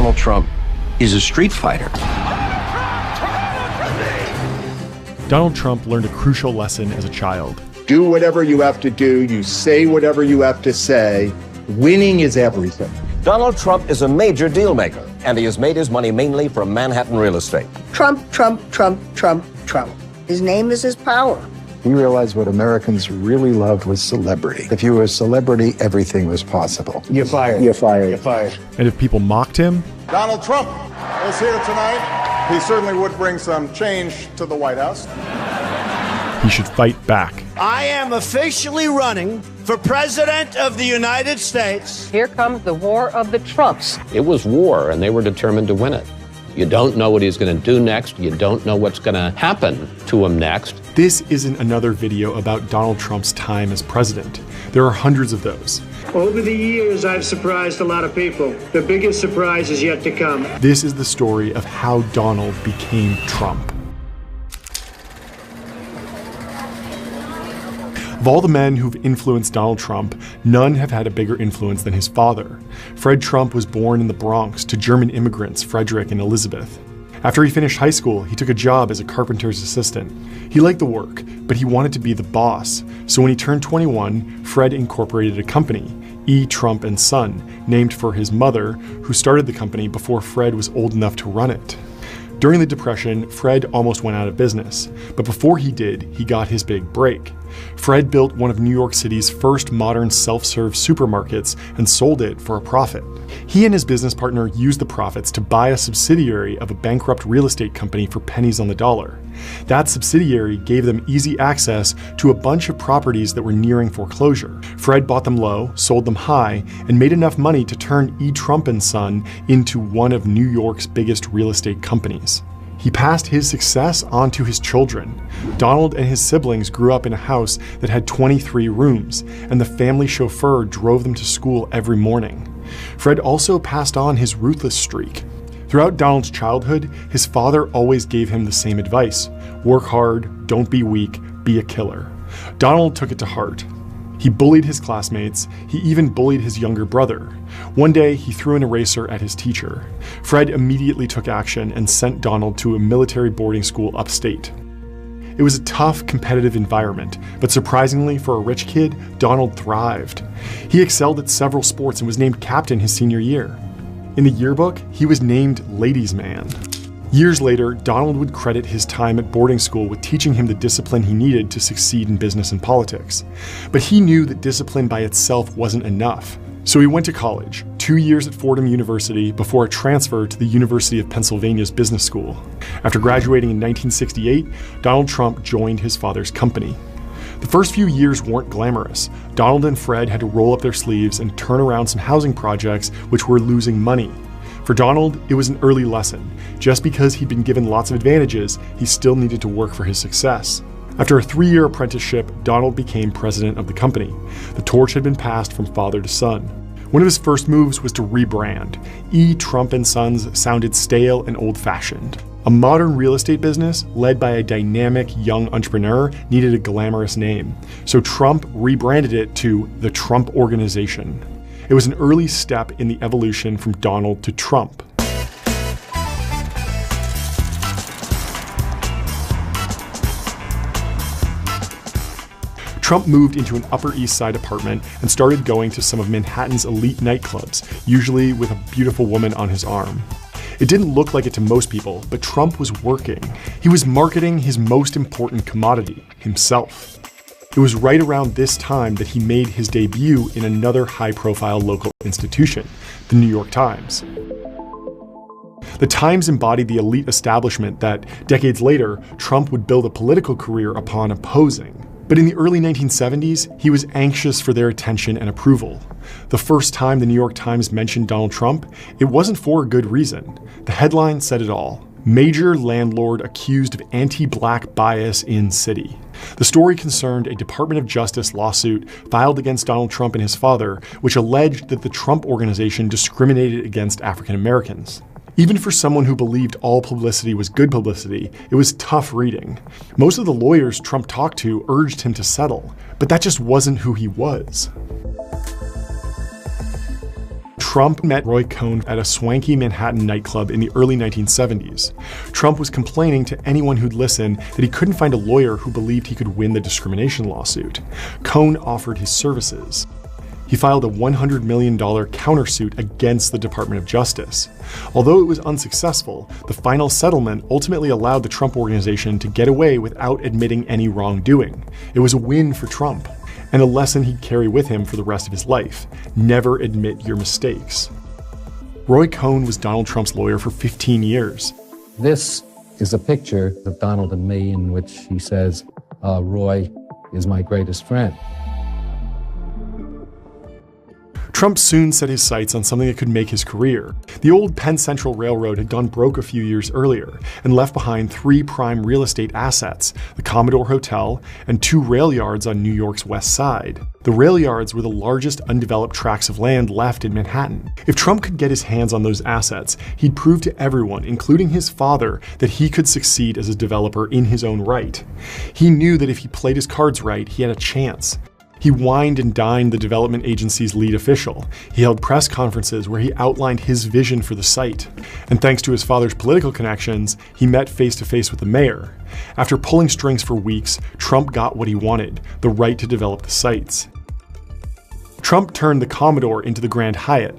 Donald Trump is a street fighter. Donald Trump learned a crucial lesson as a child. Do whatever you have to do. You say whatever you have to say. Winning is everything. Donald Trump is a major deal maker, and he has made his money mainly from Manhattan real estate. Trump, Trump, Trump, Trump, Trump. His name is his power. He realized what Americans really loved was celebrity. If you were a celebrity, everything was possible. You're fired. You're fired. You're fired. And if people mocked him, Donald Trump is here tonight. He certainly would bring some change to the White House. he should fight back. I am officially running for President of the United States. Here comes the war of the Trumps. It was war, and they were determined to win it. You don't know what he's going to do next. You don't know what's going to happen to him next. This isn't another video about Donald Trump's time as president. There are hundreds of those. Over the years, I've surprised a lot of people. The biggest surprise is yet to come. This is the story of how Donald became Trump. Of all the men who've influenced Donald Trump, none have had a bigger influence than his father. Fred Trump was born in the Bronx to German immigrants Frederick and Elizabeth. After he finished high school, he took a job as a carpenter's assistant. He liked the work, but he wanted to be the boss. So when he turned 21, Fred incorporated a company, E. Trump and Son, named for his mother, who started the company before Fred was old enough to run it. During the Depression, Fred almost went out of business, but before he did, he got his big break. Fred built one of New York City's first modern self-serve supermarkets and sold it for a profit. He and his business partner used the profits to buy a subsidiary of a bankrupt real estate company for pennies on the dollar. That subsidiary gave them easy access to a bunch of properties that were nearing foreclosure. Fred bought them low, sold them high, and made enough money to turn E. Trump and Son into one of New York's biggest real estate companies. He passed his success on to his children. Donald and his siblings grew up in a house that had 23 rooms, and the family chauffeur drove them to school every morning. Fred also passed on his ruthless streak. Throughout Donald's childhood, his father always gave him the same advice: work hard, don't be weak, be a killer. Donald took it to heart. He bullied his classmates. He even bullied his younger brother. One day, he threw an eraser at his teacher. Fred immediately took action and sent Donald to a military boarding school upstate. It was a tough, competitive environment, but surprisingly for a rich kid, Donald thrived. He excelled at several sports and was named captain his senior year. In the yearbook, he was named Ladies' Man. Years later, Donald would credit his time at boarding school with teaching him the discipline he needed to succeed in business and politics. But he knew that discipline by itself wasn't enough. So he went to college, 2 years at Fordham University before a transfer to the University of Pennsylvania's business school. After graduating in 1968, Donald Trump joined his father's company. The first few years weren't glamorous. Donald and Fred had to roll up their sleeves and turn around some housing projects which were losing money. For Donald, it was an early lesson. Just because he'd been given lots of advantages, he still needed to work for his success. After a 3-year apprenticeship, Donald became president of the company. The torch had been passed from father to son. One of his first moves was to rebrand. E. Trump and Sons sounded stale and old-fashioned. A modern real estate business, led by a dynamic young entrepreneur, needed a glamorous name. So Trump rebranded it to the Trump Organization. It was an early step in the evolution from Donald to Trump. Trump moved into an Upper East Side apartment and started going to some of Manhattan's elite nightclubs, usually with a beautiful woman on his arm. It didn't look like it to most people, but Trump was working. He was marketing his most important commodity, himself. It was right around this time that he made his debut in another high-profile local institution, the New York Times. The Times embodied the elite establishment that, decades later, Trump would build a political career upon opposing. But in the early 1970s, he was anxious for their attention and approval. The first time the New York Times mentioned Donald Trump, it wasn't for a good reason. The headline said it all: "Major landlord accused of anti-black bias in city." The story concerned a Department of Justice lawsuit filed against Donald Trump and his father, which alleged that the Trump Organization discriminated against African Americans. Even for someone who believed all publicity was good publicity, it was tough reading. Most of the lawyers Trump talked to urged him to settle, but that just wasn't who he was. Trump met Roy Cohn at a swanky Manhattan nightclub in the early 1970s. Trump was complaining to anyone who'd listen that he couldn't find a lawyer who believed he could win the discrimination lawsuit. Cohn offered his services. He filed a $100 million countersuit against the Department of Justice. Although it was unsuccessful, the final settlement ultimately allowed the Trump Organization to get away without admitting any wrongdoing. It was a win for Trump, and a lesson he'd carry with him for the rest of his life. Never admit your mistakes. Roy Cohn was Donald Trump's lawyer for 15 years. This is a picture of Donald and me in which he says, Roy is my greatest friend. Trump soon set his sights on something that could make his career. The old Penn Central Railroad had gone broke a few years earlier and left behind 3 prime real estate assets, the Commodore Hotel and 2 rail yards on New York's west side. The rail yards were the largest undeveloped tracts of land left in Manhattan. If Trump could get his hands on those assets, he'd prove to everyone, including his father, that he could succeed as a developer in his own right. He knew that if he played his cards right, he had a chance. He wined and dined the development agency's lead official. He held press conferences where he outlined his vision for the site. And thanks to his father's political connections, he met face-to-face with the mayor. After pulling strings for weeks, Trump got what he wanted, the right to develop the sites. Trump turned the Commodore into the Grand Hyatt.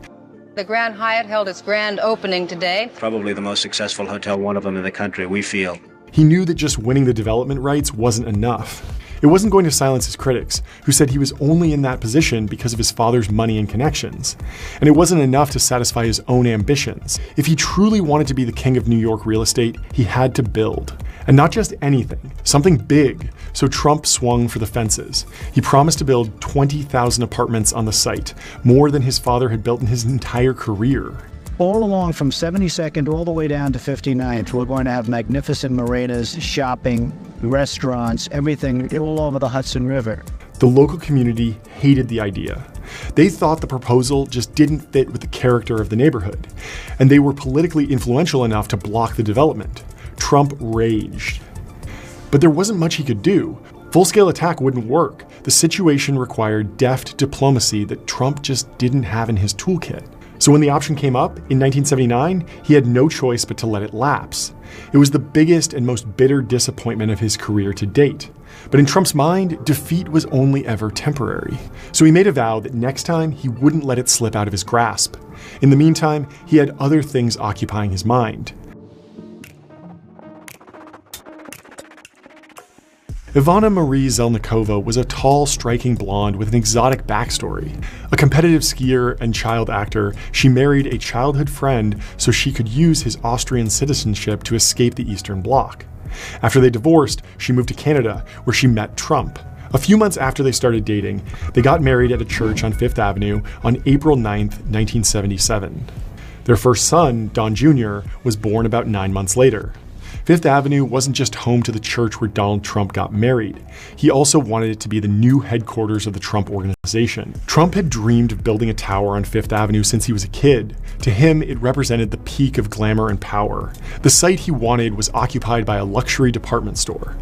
The Grand Hyatt held its grand opening today. Probably the most successful hotel, one of them in the country, we feel. He knew that just winning the development rights wasn't enough. It wasn't going to silence his critics, who said he was only in that position because of his father's money and connections. And it wasn't enough to satisfy his own ambitions. If he truly wanted to be the king of New York real estate, he had to build. And not just anything, something big. So Trump swung for the fences. He promised to build 20,000 apartments on the site, more than his father had built in his entire career. All along from 72nd all the way down to 59th, we're going to have magnificent marinas, shopping, restaurants, everything all over the Hudson River. The local community hated the idea. They thought the proposal just didn't fit with the character of the neighborhood, and they were politically influential enough to block the development. Trump raged. But there wasn't much he could do. Full-scale attack wouldn't work. The situation required deft diplomacy that Trump just didn't have in his toolkit. So when the option came up in 1979, he had no choice but to let it lapse. It was the biggest and most bitter disappointment of his career to date. But in Trump's mind, defeat was only ever temporary. So he made a vow that next time he wouldn't let it slip out of his grasp. In the meantime, he had other things occupying his mind. Ivana Marie Zelnikova was a tall, striking blonde with an exotic backstory. A competitive skier and child actor, she married a childhood friend so she could use his Austrian citizenship to escape the Eastern Bloc. After they divorced, she moved to Canada, where she met Trump. A few months after they started dating, they got married at a church on Fifth Avenue on April 9, 1977. Their first son, Don Jr., was born about 9 months later. Fifth Avenue wasn't just home to the church where Donald Trump got married. He also wanted it to be the new headquarters of the Trump Organization. Trump had dreamed of building a tower on Fifth Avenue since he was a kid. To him, it represented the peak of glamour and power. The site he wanted was occupied by a luxury department store.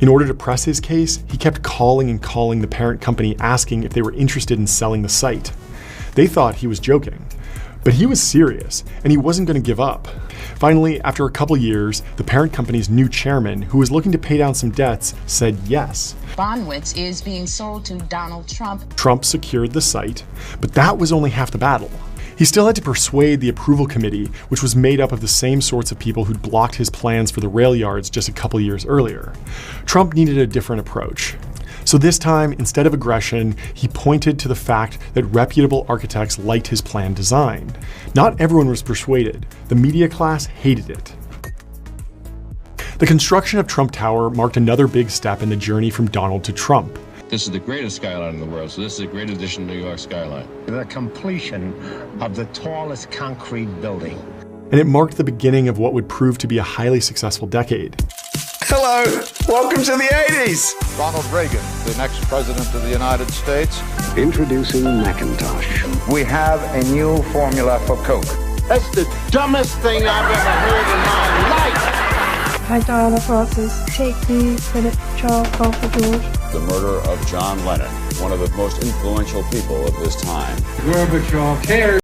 In order to press his case, he kept calling and calling the parent company asking if they were interested in selling the site. They thought he was joking. But he was serious, and he wasn't going to give up. Finally, after a couple years, the parent company's new chairman, who was looking to pay down some debts, said yes. Bonwitz is being sold to Donald Trump. Trump secured the site, but that was only half the battle. He still had to persuade the approval committee, which was made up of the same sorts of people who'd blocked his plans for the rail yards just a couple years earlier. Trump needed a different approach. So this time, instead of aggression, he pointed to the fact that reputable architects liked his plan design. Not everyone was persuaded. The media class hated it. The construction of Trump Tower marked another big step in the journey from Donald to Trump. This is the greatest skyline in the world, so this is a great addition to New York skyline. The completion of the tallest concrete building. And it marked the beginning of what would prove to be a highly successful decade. Hello, welcome to the 80s. Ronald Reagan, the next president of the United States. Introducing Macintosh. We have a new formula for Coke. That's the dumbest thing I've ever heard in my life. Hi, Diana Francis. Take me, Philip, Charles, Alfred George. The murder of John Lennon, one of the most influential people of his time. Gorbachev cares.